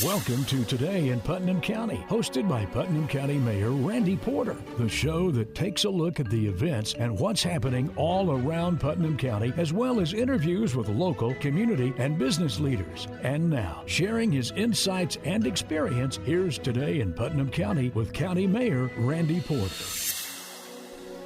Welcome to Today in Putnam County, hosted by Putnam County Mayor Randy Porter, the show that takes a look at the events and what's happening all around Putnam County, as well as interviews with local, community, and business leaders. And now, sharing his insights and experience, here's Today in Putnam County with County Mayor Randy Porter.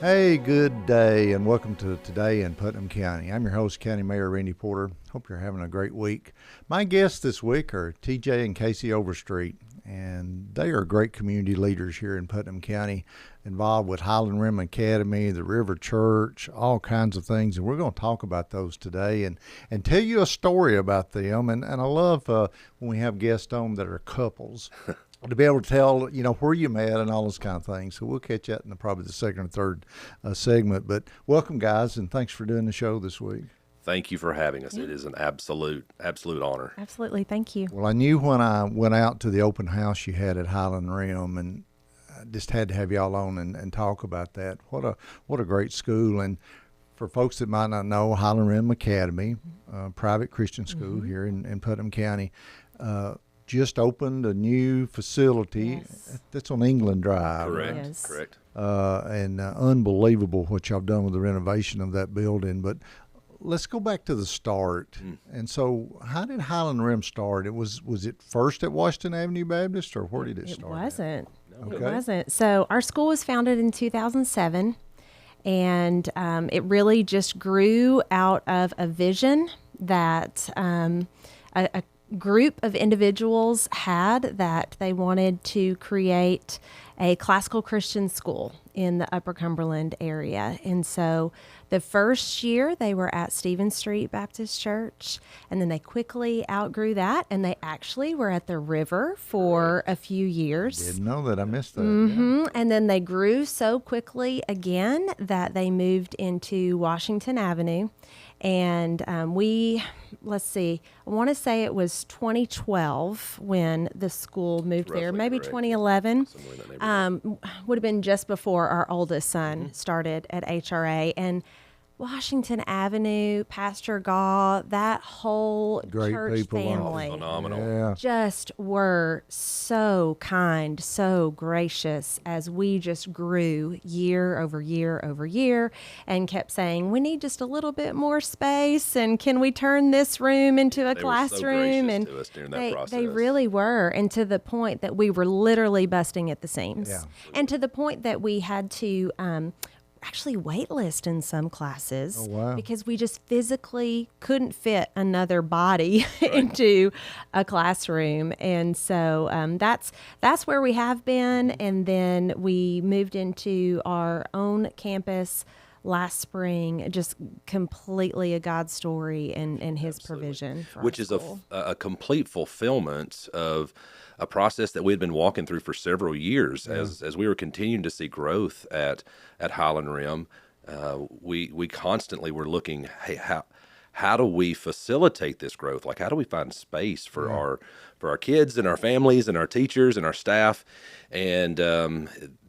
Hey, good day, and welcome to Today in Putnam County. I'm your host, County Mayor Randy Porter. Hope you're having a great week. My guests this week are TJ and Casey Overstreet, and they are great community leaders here in Putnam County, involved with Highland Rim Academy, the River Church, all kinds of things, and we're going to talk about those today and tell you a story about them. And I love when we have guests on that are couples. To be able to tell, where you met and all those kind of things. So we'll catch that in probably the second or third segment. But welcome, guys, and thanks for doing the show this week. Thank you for having us. Yeah. It is an absolute honor. Absolutely. Thank you. Well, I knew when I went out to the open house you had at Highland Rim, and I just had to have y'all on and talk about that. What a great school. And for folks that might not know, Highland Rim Academy, private Christian school here in Putnam County, just opened a new facility. Yes. That's on England Drive. Correct. Right? Yes. Correct. And unbelievable what y'all done with the renovation of that building. But let's go back to the start. And so, how did Highland Rim start? Was it first at Washington Avenue Baptist, or where did it start? It wasn't. Okay. It wasn't. So our school was founded in 2007, and it really just grew out of a vision that a group of individuals had, that they wanted to create a classical Christian school in the Upper Cumberland area. And so the first year they were at Stephen Street Baptist Church, and then they quickly outgrew that, and they actually were at the river for a few years. Didn't know that. I missed that. Mm-hmm. Yeah. And then they grew so quickly again that they moved into Washington Avenue. And I want to say it was 2012 when the school moved there, maybe correct. 2011. Yeah. Would have been just before our oldest son started at HRA. And Washington Avenue, Pastor Gaw, that whole Great church people. family Phenomenal. Yeah. just were so kind, so gracious as we just grew year over year over year, and kept saying, we need just a little bit more space, and can we turn this room into a classroom? Were so gracious and to us during that process. they really were, and to the point that we were literally busting at the seams. Yeah. And to the point that we had to actually waitlist in some classes. Oh, wow. Because we just physically couldn't fit another body into a classroom. And so that's where we have been. And then we moved into our own campus last spring, just completely a God story and his Absolutely. Provision for which our is school. a complete fulfillment of a process that we had been walking through for several years. As we were continuing to see growth at Highland Rim. We constantly were looking, hey, how do we facilitate this growth? Like, how do we find space for our kids and our families and our teachers and our staff? And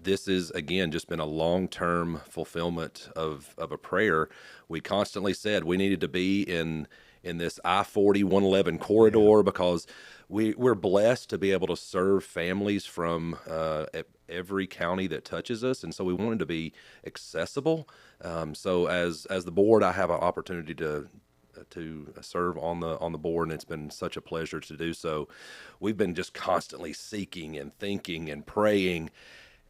this is, again, just been a long-term fulfillment of a prayer. We constantly said we needed to be in this I-40 111 corridor because we're blessed to be able to serve families from every county that touches us, and so we wanted to be accessible. So as the board, I have an opportunity to serve on the board, and it's been such a pleasure to do so. We've been just constantly seeking and thinking and praying,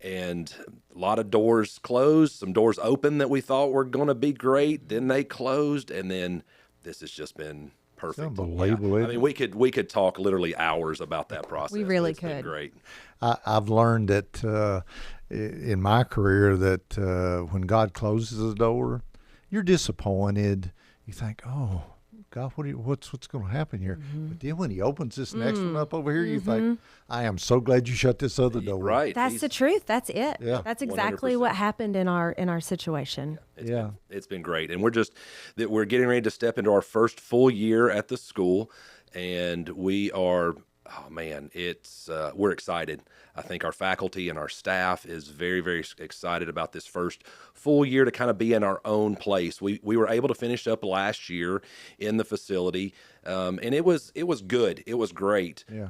and a lot of doors closed, some doors open that we thought were going to be great, then they closed, and then this has just been perfect. It's unbelievable. Yeah. I mean, we could talk literally hours about that process. We really It's been could. great. I've learned that in my career that when God closes a door, you're disappointed. You think, oh, God, what's going to happen here? But then when he opens this next one up over here, you think, I am so glad you shut this other door. Right. That's the truth. That's it. Yeah. That's exactly 100%. what happened in our situation. It's been great. And we're getting ready to step into our first full year at the school, and we are, we're excited. I think our faculty and our staff is very, very excited about this first full year to kind of be in our own place. We were able to finish up last year in the facility, and it was good. It was great. Yeah.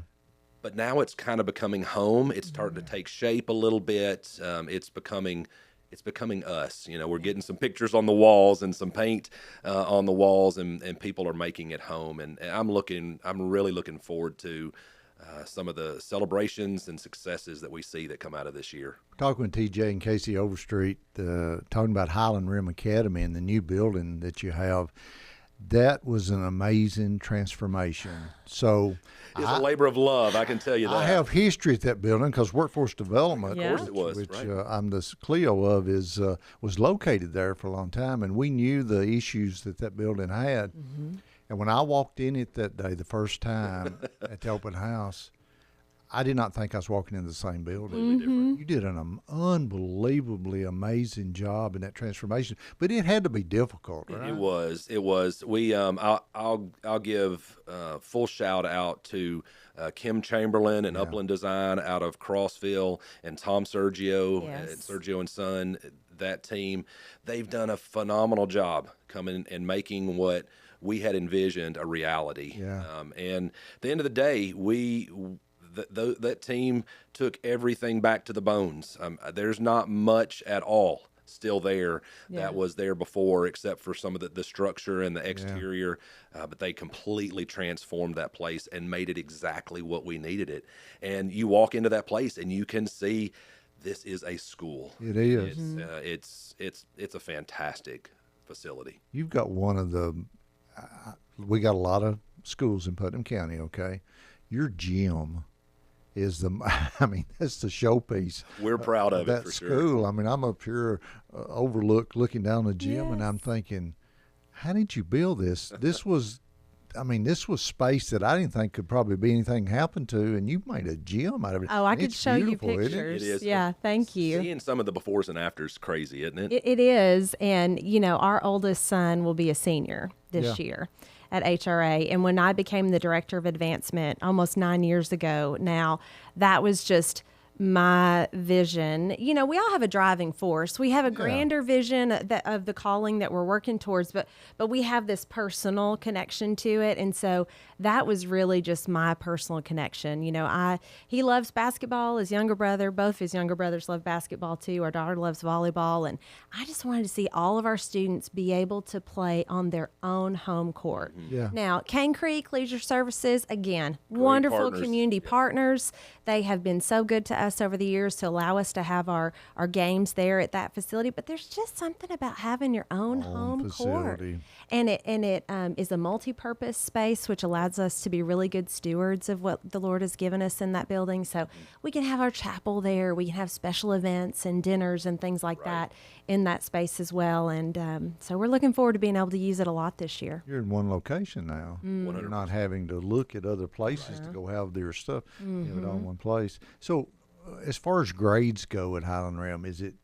but now it's kind of becoming home. It's starting to take shape a little bit. It's becoming us. We're getting some pictures on the walls and some paint on the walls, and people are making it home. And I'm really looking forward to some of the celebrations and successes that we see that come out of this year. Talking with TJ and Casey Overstreet, talking about Highland Rim Academy and the new building that you have. That was an amazing transformation. So it's a labor of love, I can tell you that. I have history at that building because workforce development, Of course it was, which right. I'm the Clio of, was located there for a long time, and we knew the issues that building had. Mm-hmm. And when I walked in it that day, the first time at the open house, I did not think I was walking in the same building. Mm-hmm. You did an unbelievably amazing job in that transformation, but it had to be difficult, right? It was. We I'll give full shout out to Kim Chamberlain and Upland Design out of Crossville, and Tom Sergio, Sergio and Son. That team, they've done a phenomenal job coming and making what we had envisioned a reality. Yeah. And at the end of the day, that team took everything back to the bones. There's not much at all still there that was there before, except for some of the structure and the exterior. But they completely transformed that place and made it exactly what we needed it. And you walk into that place and you can see this is a school. It is. It's a fantastic facility. You've got one of the. We got a lot of schools in Putnam County. Okay, your gym is that's the showpiece. We're proud of it that for school. sure. I mean, I'm up here looking down the gym, and I'm thinking, how did you build this? This was space that I didn't think could probably be anything happen to, and you made a gym out of it. Oh, I And could it's show you beautiful, isn't it? pictures. It is. Yeah, thank you. Seeing some of the befores and afters crazy, isn't it? It is. And, our oldest son will be a senior this year at HRA. And when I became the director of advancement almost 9 years ago now, that was just my vision. We all have a driving force. We have a grander vision of the calling that we're working towards, but we have this personal connection to it. And so that was really just my personal connection. He loves basketball. Both his younger brothers love basketball too. Our daughter loves volleyball. And I just wanted to see all of our students be able to play on their own home court. Yeah. Now, Cane Creek Leisure Services, again, wonderful partners. community partners. They have been so good to us over the years to allow us to have our games there at that facility. But there's just something about having your own home court. And it is a multi-purpose space, which allows us to be really good stewards of what the Lord has given us in that building. So we can have our chapel there. We can have special events and dinners and things like that in that space as well. And so we're looking forward to being able to use it a lot this year. You're in one location now. You're not having to look at other places to go have their stuff. You have it all in one place. So as far as grades go at Highland Rim, is it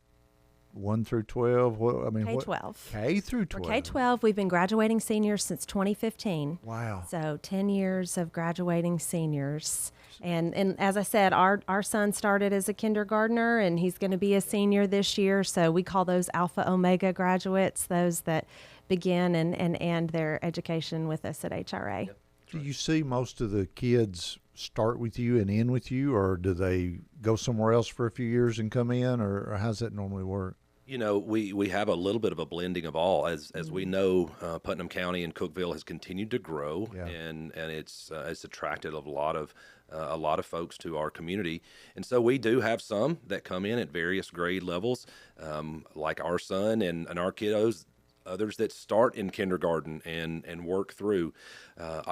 1 through 12? K-12. K through 12. For K-12, we've been graduating seniors since 2015. Wow. So 10 years of graduating seniors. And as I said, our son started as a kindergartner, and he's going to be a senior this year. So we call those Alpha Omega graduates, those that begin and end their education with us at HRA. Yep. Do you see most of the kids start with you and end with you, or do they go somewhere else for a few years and come in, or how's that normally work? We have a little bit of a blending of all. As we know, Putnam County and Cookeville has continued to grow, and it's attracted a lot of folks to our community. And so we do have some that come in at various grade levels, like our son and our kiddos. Others that start in kindergarten and work through.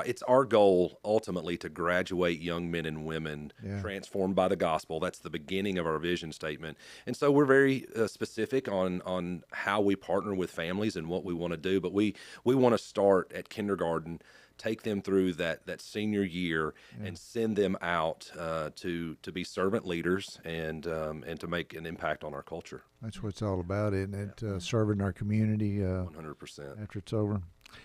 It's our goal ultimately to graduate young men and women transformed by the gospel. That's the beginning of our vision statement. And so we're very specific on how we partner with families and what we want to do. But we want to start at kindergarten, take them through that senior year, and send them out to be servant leaders and to make an impact on our culture. That's what it's all about, isn't it? Serving our community 100%. after it's over.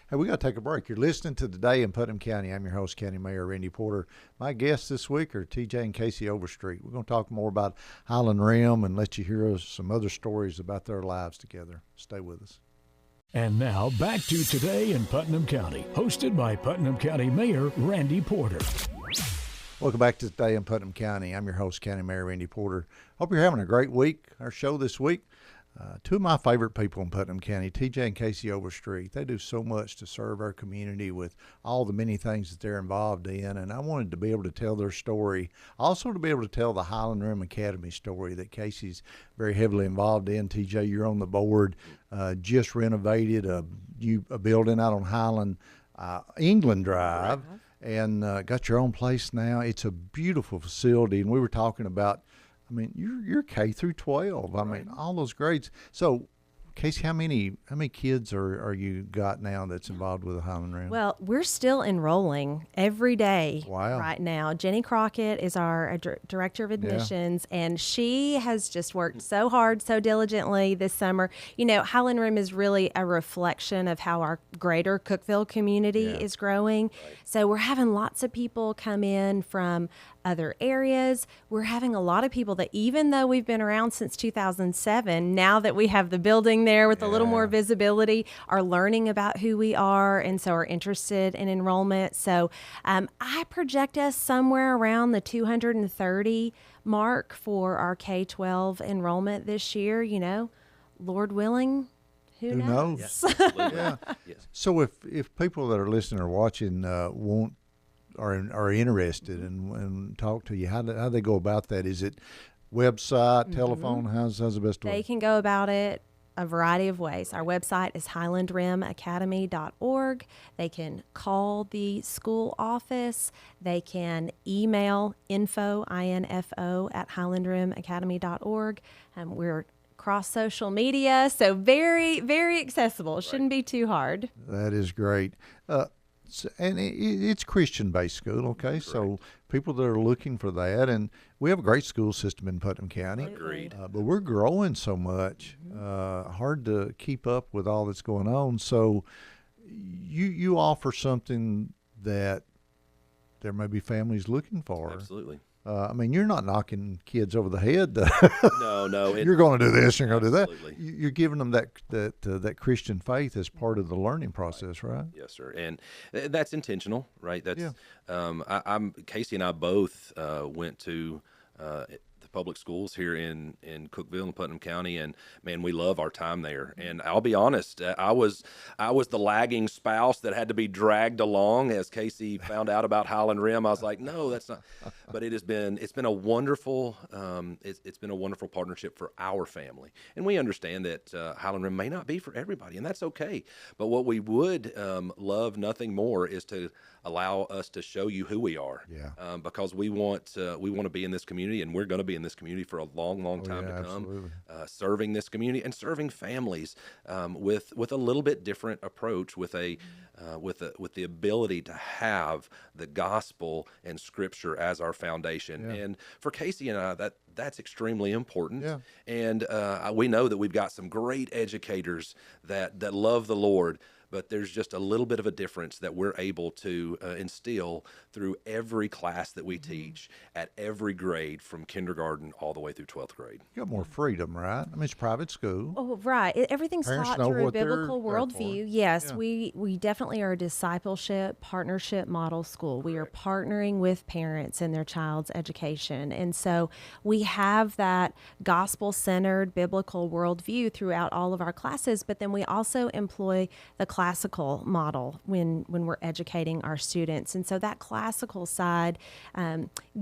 Hey, we got to take a break. You're listening to Today in Putnam County. I'm your host, County Mayor Randy Porter. My guests this week are TJ and Casey Overstreet. We're going to talk more about Highland Rim and let you hear some other stories about their lives together. Stay with us. And now back to Today in Putnam County, hosted by Putnam County Mayor Randy Porter. Welcome back to Today in Putnam County. I'm your host, County Mayor Randy Porter. Hope you're having a great week. Our show this week, two of my favorite people in Putnam County, TJ and Casey Overstreet. They do so much to serve our community with all the many things that they're involved in, and I wanted to be able to tell their story. Also to be able to tell the Highland Rim Academy story that Casey's very heavily involved in. TJ, you're on the board, just renovated a building out on Highland England Drive. And got your own place now. It's a beautiful facility, and we were talking about, I mean, you're K through 12. I mean, all those grades. So, Casey, how many kids are you got now that's involved with the Highland Rim? Well, we're still enrolling every day right now. Jenny Crockett is our director of admissions, and she has just worked so hard, so diligently this summer. You know, Highland Rim is really a reflection of how our greater Cookeville community is growing. Right. So we're having lots of people come in from other areas. We're having a lot of people that, even though we've been around since 2007, now that we have the building there with a little more visibility, are learning about who we are, and so are interested in enrollment. So I project us somewhere around the 230 mark for our K-12 enrollment this year. You know, Lord willing, who knows? Yes, absolutely. Yes. So if people that are listening or watching are interested and talk to you, how they go about that? Is it website, telephone? How's the best way? They can go about it a variety of ways. Our website is highlandrimacademy.org. They can call the school office. They can email info at highlandrimacademy.org. We're across social media, so very, very accessible. It shouldn't be too hard. That is great. And it's Christian-based school, okay? Correct. So people that are looking for that, and we have a great school system in Putnam County. Agreed. But we're growing so much, hard to keep up with all that's going on. So you offer something that there may be families looking for. Absolutely. I mean, you're not knocking kids over the head. No. You're going to do this, you're going to do that. Absolutely. You're giving them that Christian faith as part of the learning process, right? Yes, sir. And that's intentional, right? That's Casey and I both went to the public schools here in Cookeville and Putnam County, and man, we love our time there. And I'll be honest, I was the lagging spouse that had to be dragged along as Casey found out about Highland Rim. I was like, no, that's not. But it's been a wonderful it's been a wonderful partnership for our family, and we understand that Highland Rim may not be for everybody, and that's okay. But what we would love nothing more is to allow us to show you who we are, because we want to be in this community, and we're going to be in this community for a long time to come, serving this community and serving families with a little bit different approach, with the ability to have the gospel and Scripture as our foundation. And for Casey and I, that's extremely important. And we know that we've got some great educators that love the Lord, but there's just a little bit of a difference that we're able to instill through every class that we teach at every grade, from kindergarten all the way through 12th grade. You got more freedom, right? I mean, it's private school. Oh, right. Everything's taught through a biblical worldview. Yes, we definitely are a discipleship, partnership model school. We are partnering with parents in their child's education. And so we have that gospel-centered biblical worldview throughout all of our classes, but then we also employ the classical model when we're educating our students. And so that classical side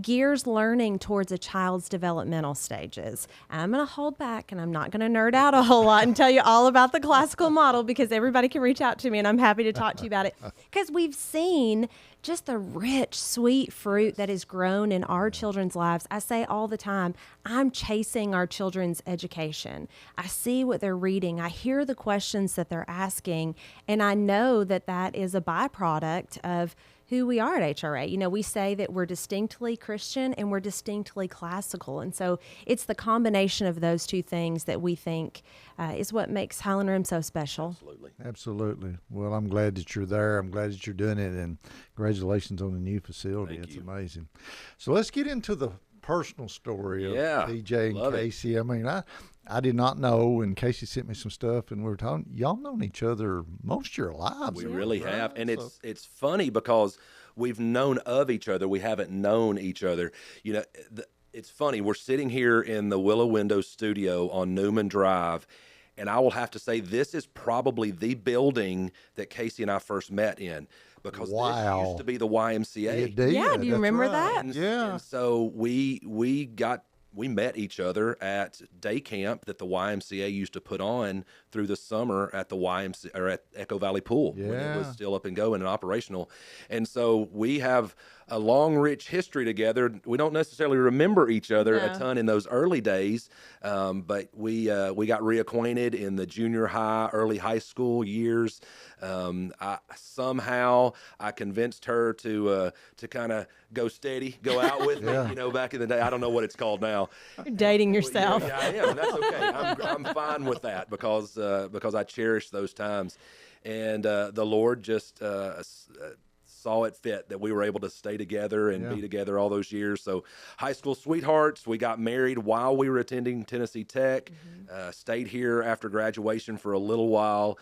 gears learning towards a child's developmental stages. I'm going to hold back, and I'm not going to nerd out a whole lot and tell you all about the classical model, because everybody can reach out to me, and I'm happy to talk to you about it, because we've seen just the rich, sweet fruit that is grown in our children's lives. I say all the time, I'm chasing our children's education. I see what they're reading. I hear the questions that they're asking, and I know that is a byproduct of who we are at HRA. You know, we say that we're distinctly Christian and we're distinctly classical. And so it's the combination of those two things that we think is what makes Highland Rim so special. Absolutely. Well, I'm glad that you're there. I'm glad that you're doing it, and congratulations on the new facility. Thank you. Amazing. So let's get into the personal story of TJ and Casey. I mean, I did not know, and Casey sent me some stuff, and we were talking. Y'all known each other most of your lives. We really have, and it's funny because we've known of each other. We haven't known each other. You know, it's funny. We're sitting here in the Willow Window studio on Newman Drive, and I will have to say this is probably the building that Casey and I first met in, because this used to be the YMCA. It did. Yeah, do you remember that? And so we met each other at day camp that the YMCA used to put on through the summer at the YMCA or at Echo Valley Pool when it was still up and going and operational. And so we have a long, rich history together. We don't necessarily remember each other a ton in those early days, but we got reacquainted in the junior high, early high school years. I convinced her to kind of go steady, go out with me. You know, back in the day, I don't know what it's called now. You're dating yourself. Yeah, I am. And that's okay. I'm fine with that because I cherish those times, and the Lord just saw it fit that we were able to stay together and be together all those years. So high school sweethearts, we got married while we were attending Tennessee Tech, stayed here after graduation for a little while,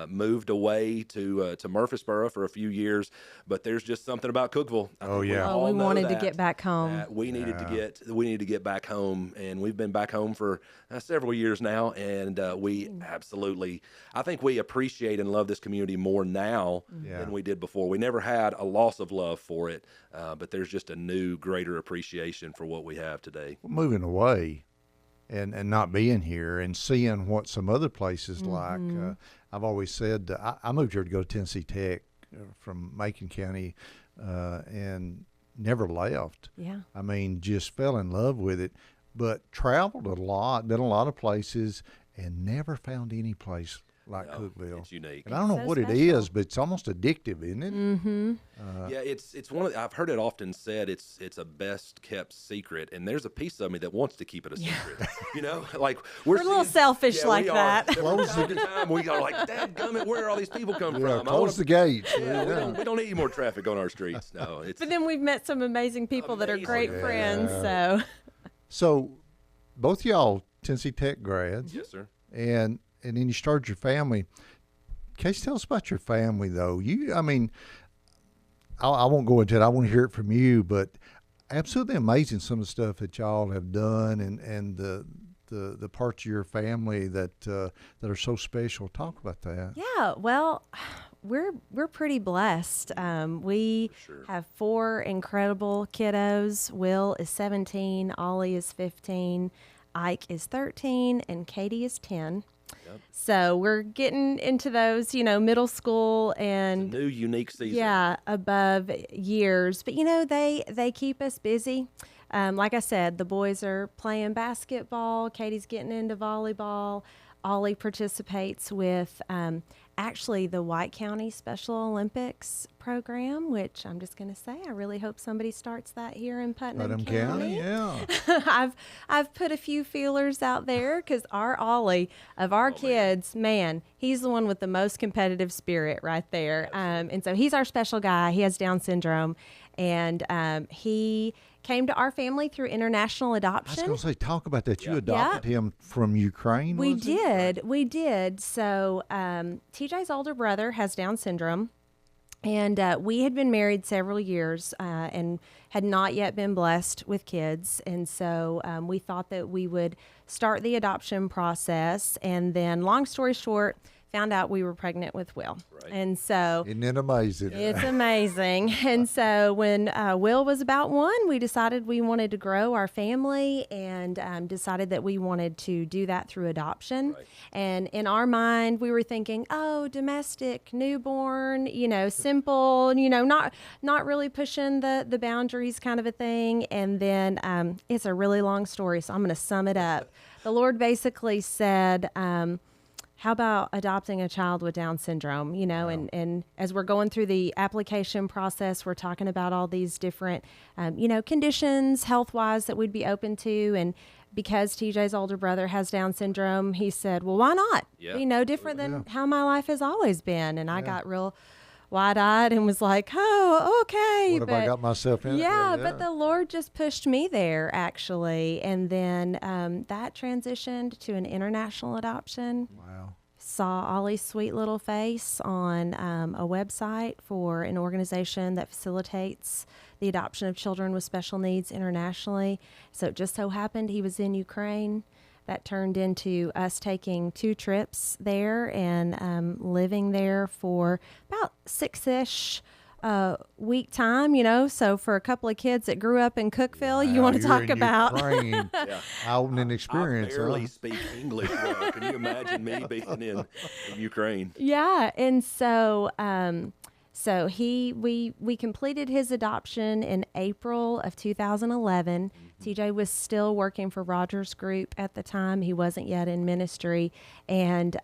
moved away to Murfreesboro for a few years, but there's just something about Cookeville. We wanted to get back home. We needed to get back home, and we've been back home for several years now, and we absolutely, I think we appreciate and love this community more now than we did before. We never had a loss of love for it, but there's just a new, greater appreciation for what we have today. Moving away and not being here and seeing what some other places like. I've always said I moved here to go to Tennessee Tech from Macon County and never left. Yeah. I mean, just fell in love with it, but traveled a lot, been a lot of places, and never found any place like Cookeville. It's unique. And I don't know what it is, but it's almost addictive, isn't it? Mm-hmm. Yeah, it's one of I've heard it often said it's a best kept secret, and there's a piece of me that wants to keep it a secret. You know, like we're a little selfish like that. Close the time we are like, dadgummit, where are all these people coming from? Close the gates. We don't need any more traffic on our streets. No, it's. But then we've met some amazing people that are great friends. So, both y'all Tennessee Tech grads. Yes, sir. And then you started your family. Casey, tell us about your family, though. I won't go into it. I want to hear it from you, but absolutely amazing some of the stuff that y'all have done and the parts of your family that are so special. Talk about that. Yeah, well, we're pretty blessed. We have 4 incredible kiddos. Will is 17, Ollie is 15, Ike is 13, and Katie is 10. Yep. So we're getting into those, middle school and it's a new unique season. Yeah, above years. But they keep us busy. Like I said, the boys are playing basketball. Katie's getting into volleyball. Ollie participates with actually the White County Special Olympics program, which I'm just going to say, I really hope somebody starts that here in Putnam County. Yeah. I've put a few feelers out there because our Ollie of our kids, man, he's the one with the most competitive spirit right there. And so he's our special guy. He has Down syndrome, and he came to our family through international adoption. I was going to say, talk about that. You adopted him from Ukraine. We did. So TJ's older brother has Down syndrome, and we had been married several years and had not yet been blessed with kids. And so we thought that we would start the adoption process. And then, long story short, found out we were pregnant with Will. Right. And so isn't it amazing? It's amazing. And so when Will was about 1, we decided we wanted to grow our family and decided that we wanted to do that through adoption. Right. And in our mind, we were thinking, domestic, newborn, simple, not really pushing the boundaries kind of a thing. And then it's a really long story, so I'm going to sum it up. The Lord basically said, how about adopting a child with Down syndrome, Wow. And as we're going through the application process, we're talking about all these different, conditions health-wise that we'd be open to. And because TJ's older brother has Down syndrome, he said, well, why not? Yeah. Be no different than how my life has always been. And I got real wide-eyed and was like, oh, okay. What have I got myself in? Yeah, but the Lord just pushed me there, actually. And then that transitioned to an international adoption. Wow. saw Ollie's sweet little face on a website for an organization that facilitates the adoption of children with special needs internationally. So it just so happened he was in Ukraine. That turned into us taking 2 trips there and living there for about 6-ish week time, So for a couple of kids that grew up in Cookeville, you want to talk about eye-opening experience. I barely speak English well. Can you imagine me being in Ukraine? Yeah, and so we completed his adoption in April of 2011. TJ was still working for Rogers Group at the time. He wasn't yet in ministry. And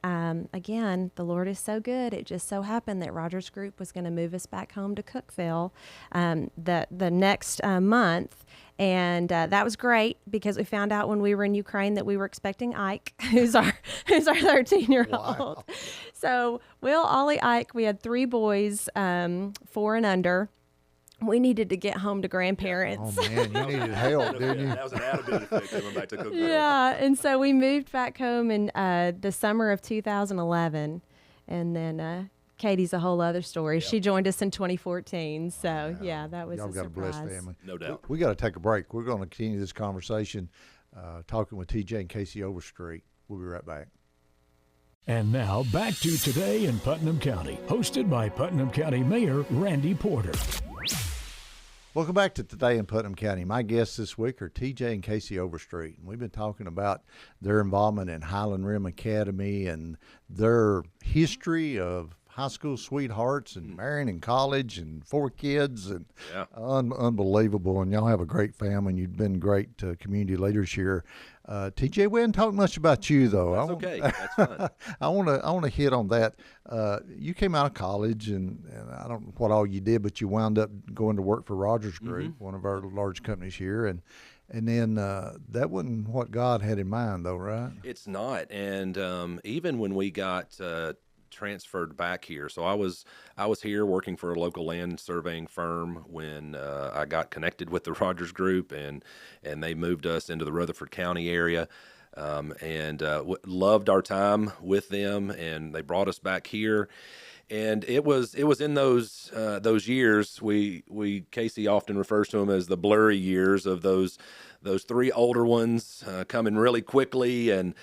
again, the Lord is so good. It just so happened that Rogers Group was going to move us back home to Cookeville the next month. And that was great because we found out when we were in Ukraine that we were expecting Ike, who's our 13-year-old. Wow. So Will, Ollie, Ike, we had 3 boys, 4 and under. We needed to get home to grandparents. Oh, man, you needed help, didn't you? That was an attitude effect coming back to Cookeville. Yeah, and so we moved back home in the summer of 2011. And then Katie's a whole other story. Yep. She joined us in 2014. So, yeah, that was Y'all a got surprise. a blessed family. No doubt. We got to take a break. We're going to continue this conversation talking with TJ and Casey Overstreet. We'll be right back. And now back to Today in Putnam County, hosted by Putnam County Mayor Randy Porter. Welcome back to Today in Putnam County. My guests this week are TJ and Casey Overstreet. And we've been talking about their involvement in Highland Rim Academy and their history of high school sweethearts and marrying in college and 4 kids and unbelievable. And y'all have a great family and you've been great community leaders here. TJ, we haven't talked much about you though. That's okay. That's fine. I want to hit on that. You came out of college and I don't know what all you did, but you wound up going to work for Rogers Group, one of our large companies here, and then that wasn't what God had in mind though, right? It's not. And even when we got transferred back here, so I was here working for a local land surveying firm when I got connected with the Rogers Group, and they moved us into the Rutherford County area, and loved our time with them, and they brought us back here. And it was in those years Casey often refers to them as the blurry years of those 3 older ones coming really quickly, and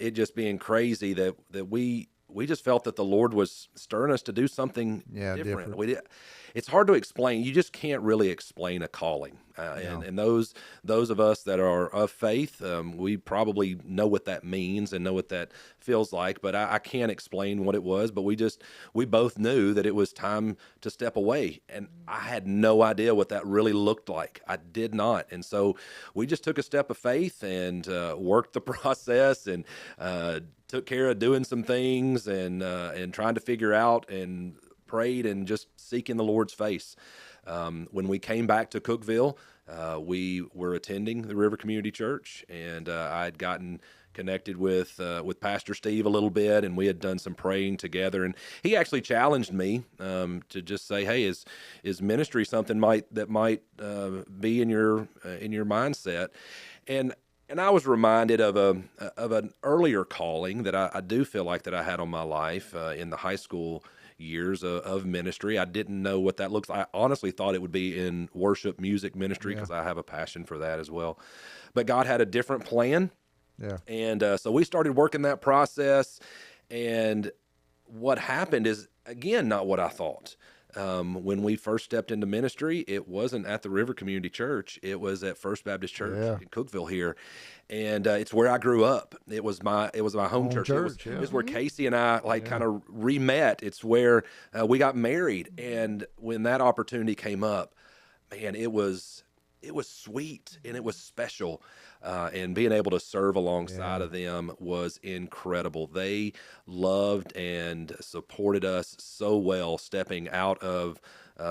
it just being crazy that we just felt that the Lord was stirring us to do something different. It's hard to explain. You just can't really explain a calling. And those of us that are of faith, we probably know what that means and know what that feels like. But I can't explain what it was. But we both knew that it was time to step away. And I had no idea what that really looked like. I did not. And so we just took a step of faith and worked the process and took care of doing some things and trying to figure out and prayed and just seeking the Lord's face. When we came back to Cookeville, we were attending the River Community Church, and I had gotten connected with Pastor Steve a little bit, and we had done some praying together. And he actually challenged me to just say, "Hey, is ministry something that might be in your mindset?" And I was reminded of an earlier calling that I do feel like that I had on my life in the high school years of ministry. I didn't know what that looks like. I honestly thought it would be in worship music ministry because I have a passion for that as well. But God had a different plan. Yeah. And so we started working that process. And what happened is, again, not what I thought. When we first stepped into ministry, it wasn't at the River Community Church. It was at First Baptist Church in Cookeville here. And it's where I grew up. It was my home church. It was where Casey and I kind of re-met. It's where we got married. And when that opportunity came up, man, it was sweet and it was special. And being able to serve alongside of them was incredible. They loved and supported us so well, stepping out of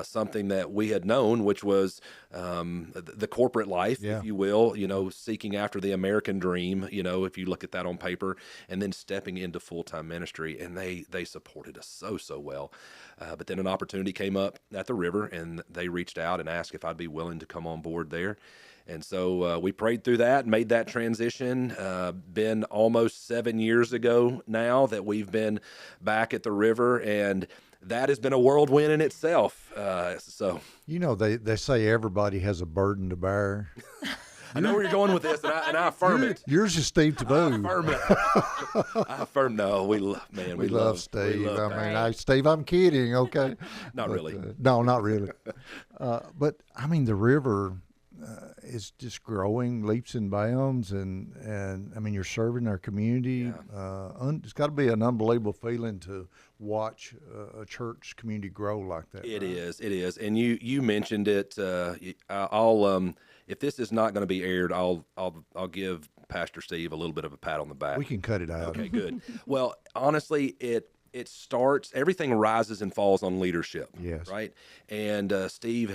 something that we had known, which was the corporate life, if you will, seeking after the American dream, if you look at that on paper, and then stepping into full-time ministry. And they supported us so well. But then an opportunity came up at the River, and they reached out and asked if I'd be willing to come on board there. And so we prayed through that and made that transition. Been almost 7 years ago now that we've been back at the river, and that has been a whirlwind in itself. So they say everybody has a burden to bear. I know where you're going with this, and I affirm it. Yours is Steve Taboo. I affirm it. I affirm. No, we love Steve. Steve. Steve, I'm kidding. Okay, Not really. No, not really. But I mean, the river is just growing leaps and bounds, and I mean, you're serving our community. Yeah. It's got to be an unbelievable feeling to watch a church community grow like that. It is, and you mentioned it. I'll if this is not going to be aired, I'll give Pastor Steve a little bit of a pat on the back. We can cut it out. Okay, good. Well, honestly, it starts, everything rises and falls on leadership. Yes. Right. And Steve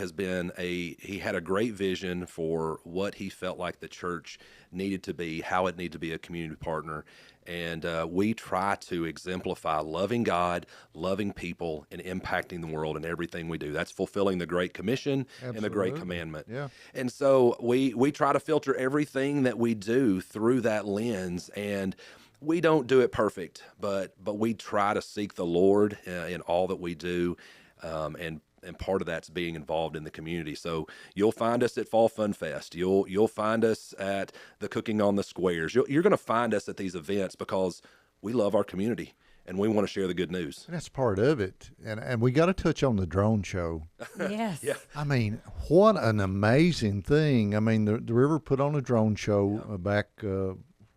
he had a great vision for what he felt like the church needed to be, how it needed to be a community partner. And we try to exemplify loving God, loving people, and impacting the world in everything we do. That's fulfilling the Great Commission and the Great Commandment. Yeah. And so we try to filter everything that we do through that lens. And we don't do it perfect, but we try to seek the Lord in all that we do, and part of that's being involved in the community. So you'll find us at Fall Fun Fest. You'll find us at the Cooking on the Squares. You're going to find us at these events because we love our community and we want to share the good news. That's part of it, and we got to touch on the drone show. Yes. Yeah. I mean, what an amazing thing! I mean, the river put on a drone show back.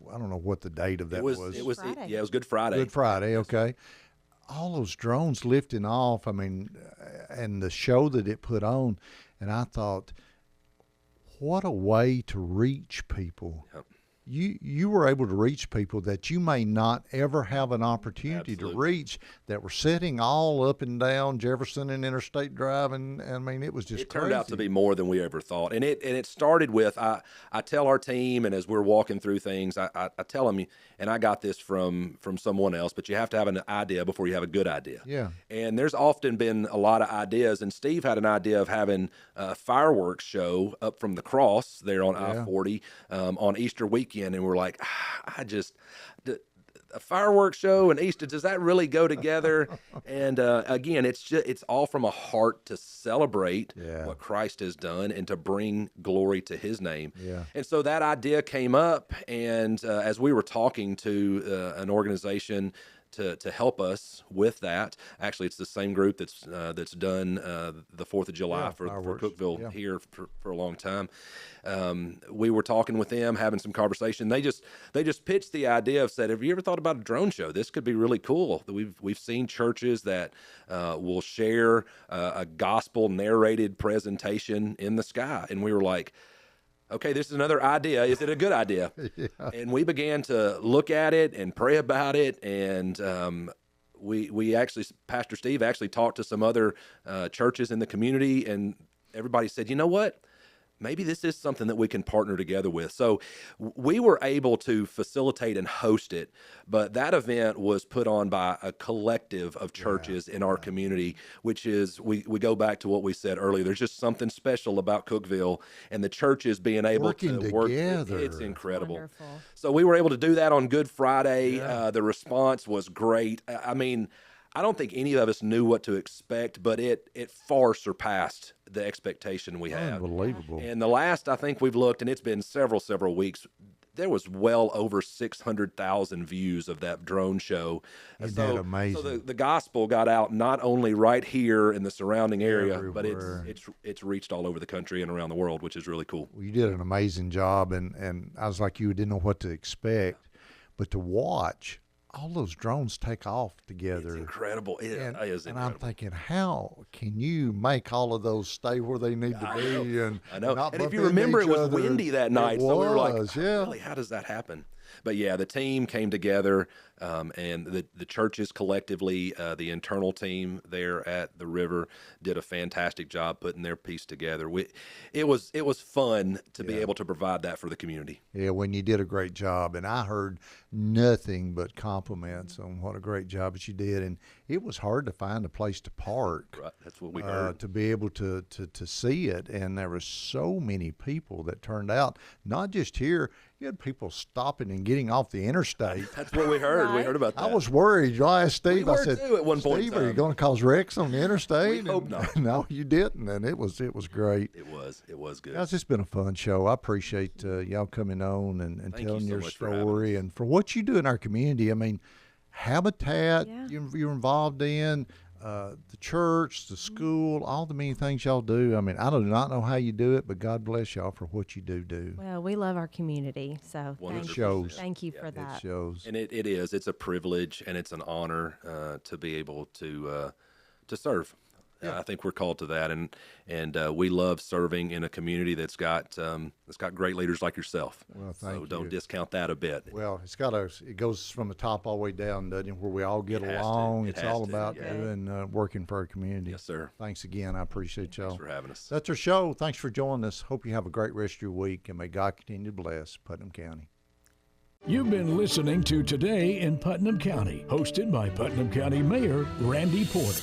I don't know what the date of that was. It was Friday. it was Good Friday. Good Friday, okay. All those drones lifting off, I mean, and the show that it put on, and I thought, what a way to reach people. Yep. You were able to reach people that you may not ever have an opportunity Absolutely. to reach, that were sitting all up and down Jefferson and Interstate Drive, and I mean, it was just It turned out to be more than we ever thought. And it started with, I tell our team, and as we're walking through things, I tell them, and I got this from someone else, but you have to have an idea before you have a good idea. Yeah. And there's often been a lot of ideas, and Steve had an idea of having a fireworks show up from the cross there on I-40 on Easter weekend, and we're like, a fireworks show and Easter, does that really go together? And again, it's all from a heart to celebrate what Christ has done and to bring glory to his name. Yeah. And so that idea came up, and as we were talking to an organization to help us with that. Actually, it's the same group that's done the 4th of July for Cookeville here for a long time. We were talking with them, having some conversation. They just pitched the idea of said, have you ever thought about a drone show? This could be really cool. We've seen churches that will share a gospel narrated presentation in the sky, and we were like, okay, this is another idea. Is it a good idea? Yeah. And we began to look at it and pray about it. And we actually, Pastor Steve actually talked to some other churches in the community, and everybody said, you know what? Maybe this is something that we can partner together with. So we were able to facilitate and host it, but that event was put on by a collective of churches in our community, which is, we go back to what we said earlier. There's just something special about Cookeville and the churches being able to work together. It's incredible. Wonderful. So we were able to do that on Good Friday. Yeah. The response was great. I mean, I don't think any of us knew what to expect, but it far surpassed the expectation we had. Unbelievable. And the last, I think we've looked, and it's been several weeks, there was well over 600,000 views of that drone show. Isn't that amazing? So the gospel got out not only right here in the surrounding area, but it's reached all over the country and around the world, which is really cool. Well, you did an amazing job, and I was like, you didn't know what to expect, but to watch all those drones take off together. It's incredible. It is incredible. And I'm thinking, how can you make all of those stay where they need to be? I know. And if you remember, it was windy that night. So we were like, really, how does that happen? But yeah, the team came together, and the churches collectively, the internal team there at the river did a fantastic job putting their piece together. It was fun to be able to provide that for the community. Yeah, when you did a great job, and I heard nothing but compliments on what a great job that you did, and it was hard to find a place to park. Right, that's what we heard. To be able to see it, and there were so many people that turned out. Not just here, you had people stopping and getting off the interstate. That's what we heard. Right. We heard about that. I was worried. I asked Steve. We were I said, too at one point in Steve, are you time. going to cause wrecks on the interstate? We hope not. No, you didn't, and it was great. It was good. It's just been a fun show. I appreciate y'all coming on and Thank you telling so your much for having story us. and for what you do in our community. I mean, Habitat Yeah. you're involved in, the church, the school, all the many things y'all do. I mean, I do not know how you do it, but God bless y'all for what you do. Well, we love our community, so It thank shows. you. Thank you for It that. shows. And it is. It's a privilege and it's an honor to be able to serve. I think we're called to that, and we love serving in a community that's got great leaders like yourself. Well, so thank don't you. discount that a bit. Well, it goes from the top all the way down, doesn't it, where we all get It has to. along. It It's has all to, about yeah. doing, working for our community. Yes, sir. Thanks again. I appreciate y'all. Thanks for having us. That's our show. Thanks for joining us. Hope you have a great rest of your week, and may God continue to bless Putnam County. You've been listening to Today in Putnam County, hosted by Putnam County Mayor Randy Porter.